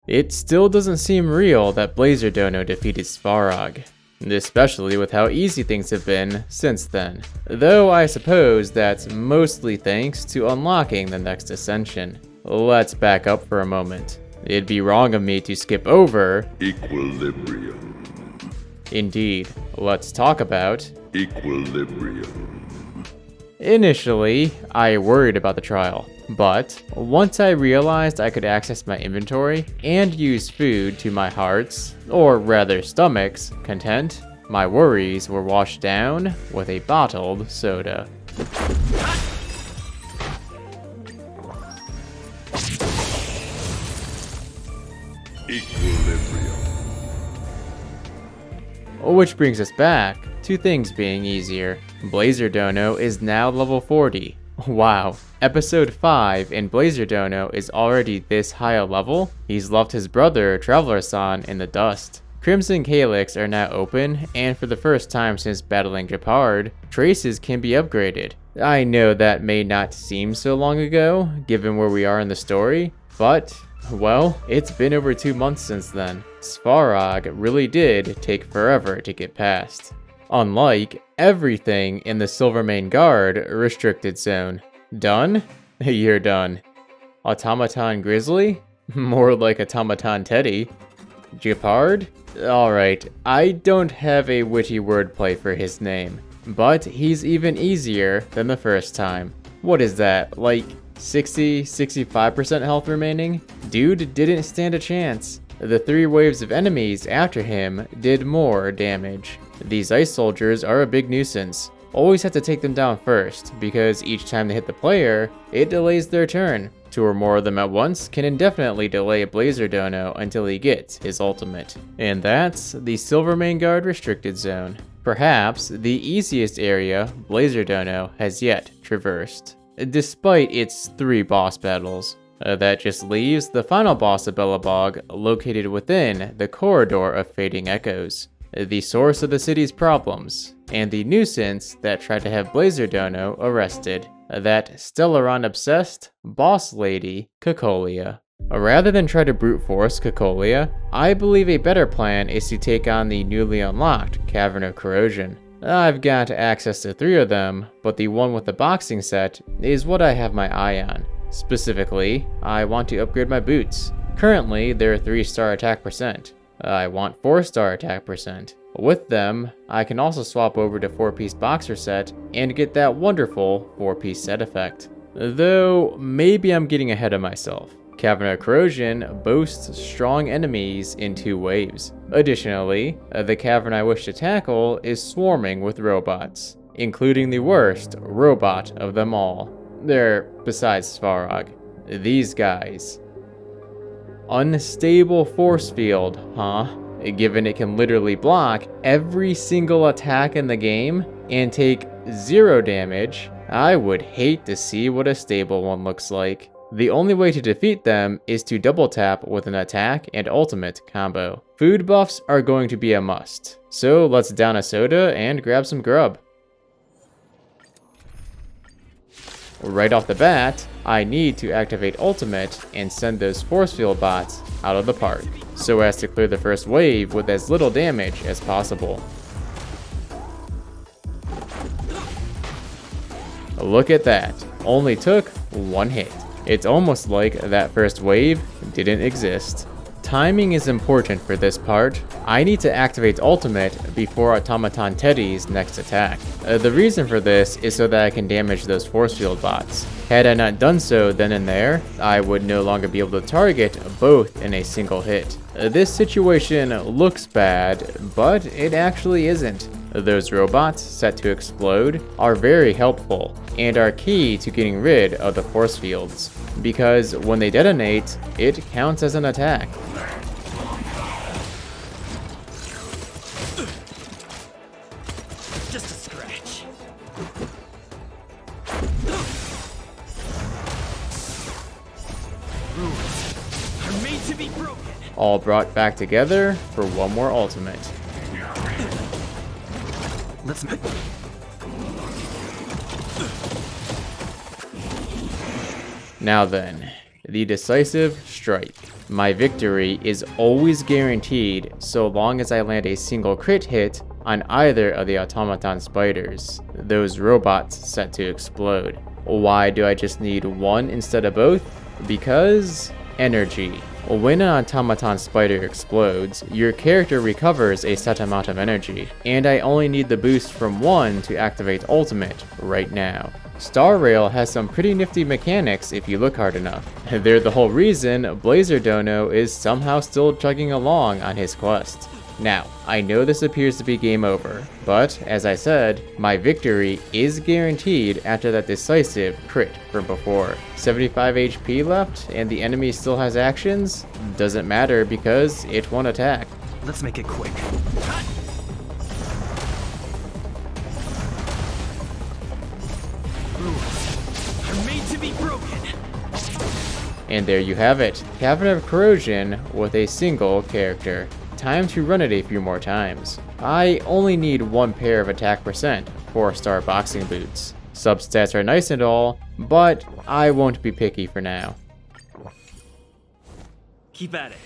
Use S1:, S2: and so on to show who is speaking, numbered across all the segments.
S1: It still doesn't seem real that blazerdono defeated Svarog, especially with how easy things have been since then. Though I suppose that's mostly thanks to unlocking the next ascension. Let's back up for a moment. It'd be wrong of me to skip over
S2: Equilibrium.
S1: Indeed, let's talk about
S2: Equilibrium.
S1: Initially, I worried about the trial, but once I realized I could access my inventory and use food to my heart's, or rather stomach's, content, my worries were washed down with a bottled soda.
S2: Equilibrium.
S1: Which brings us back to things being easier. Blazerdono is now level 40. Wow, episode 5 and Blazerdono is already this high a level? He's left his brother Trailblazer in the dust. Crimson Calyx are now open, and for the first time since battling Gepard, traces can be upgraded. I know that may not seem so long ago, given where we are in the story, but, well, it's been over 2 months since then. Svarog really did take forever to get past. Unlike everything in the Silvermane Guard restricted zone. Done? You're done. Automaton Grizzly? More like Automaton Teddy. Gepard? Alright, I don't have a witty wordplay for his name, but he's even easier than the first time. What is that, like 65% health remaining? Dude didn't stand a chance. The 3 waves of enemies after him did more damage. These ice soldiers are a big nuisance. Always have to take them down first, because each time they hit the player, it delays their turn. 2 or more of them at once can indefinitely delay a blazerdono until he gets his ultimate. And that's the Silvermane Guard restricted zone. Perhaps the easiest area blazerdono has yet traversed, despite its 3 boss battles. That just leaves the final boss of Belobog located within the Corridor of Fading Echoes, the source of the city's problems, and the nuisance that tried to have Blazerdono arrested, that Stellaron-obsessed boss lady, Cocolia. Rather than try to brute force Cocolia, I believe a better plan is to take on the newly unlocked Cavern of Corrosion. I've got access to 3 of them, but the one with the boxing set is what I have my eye on. Specifically, I want to upgrade my boots. Currently, they're 3-star attack percent. I want 4-star attack percent. With them, I can also swap over to 4-piece boxer set and get that wonderful 4-piece set effect. Though, maybe I'm getting ahead of myself. Cavern of Corrosion boasts strong enemies in 2 waves. Additionally, the cavern I wish to tackle is swarming with robots, including the worst robot of them all. Besides Svarog. These guys. Unstable force field, huh? Given it can literally block every single attack in the game and take 0 damage, I would hate to see what a stable one looks like. The only way to defeat them is to double tap with an attack and ultimate combo. Food buffs are going to be a must, so let's down a soda and grab some grub. Right off the bat, I need to activate ultimate and send those force field bots out of the park, so as to clear the first wave with as little damage as possible. Look at that, only took 1 hit. It's almost like that first wave didn't exist. Timing is important for this part. I need to activate ultimate before Automaton Teddy's next attack. The reason for this is so that I can damage those force field bots. Had I not done so then and there, I would no longer be able to target both in a single hit. This situation looks bad, but it actually isn't. Those robots set to explode are very helpful and are key to getting rid of the force fields, because when they detonate, it counts as an attack.
S3: Just a scratch. Rules are made to be broken.
S1: All brought back together for one more ultimate.
S3: Let's make.
S1: Now then, the decisive strike. My victory is always guaranteed so long as I land a single crit hit on either of the automaton spiders, those robots set to explode. Why do I just need one instead of both? Because energy. When an automaton spider explodes, your character recovers a set amount of energy, and I only need the boost from one to activate ultimate right now. Starrail has some pretty nifty mechanics if you look hard enough. They're the whole reason blazerdono is somehow still chugging along on his quest. Now, I know this appears to be game over, but as I said, my victory is guaranteed after that decisive crit from before. 75 HP left and the enemy still has actions? Doesn't matter because it won't attack.
S3: Let's make it quick. Rules are made to be broken.
S1: And there you have it, Cavern of Corrosion with a single character. Time to run it a few more times. I only need one pair of attack percent, 4-star boxing boots. Substats are nice and all, but I won't be picky for now.
S3: Keep at it.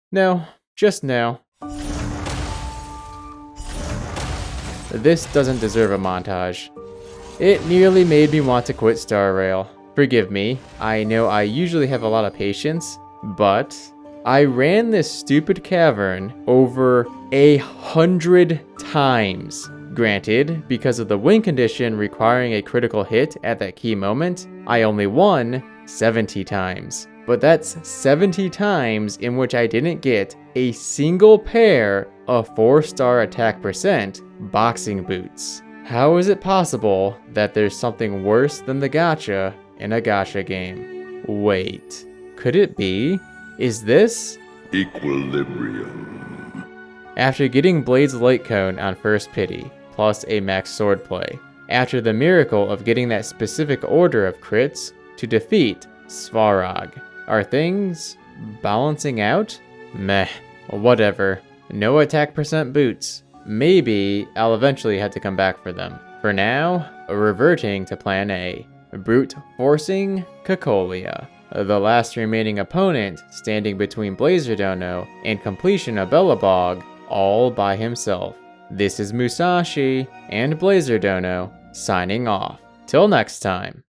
S1: No, just no. This doesn't deserve a montage. It nearly made me want to quit Starrail. Forgive me, I know I usually have a lot of patience, but I ran this stupid cavern over 100 times. Granted, because of the win condition requiring a critical hit at that key moment, I only won 70 times. But that's 70 times in which I didn't get a single pair of 4-star attack percent boxing boots. How is it possible that there's something worse than the gacha in a gacha game? Wait, could it be? Is this?
S2: Equilibrium.
S1: After getting Blade's Light Cone on first pity, plus a max swordplay, after the miracle of getting that specific order of crits to defeat Svarog, are things balancing out? Meh, whatever. No attack percent boots. Maybe I'll eventually have to come back for them. For now, reverting to plan A. Brute forcing Cacolia. The last remaining opponent standing between blazerdono and completion of Belobog all by himself. This is Moosashi and blazerdono signing off. Till next time.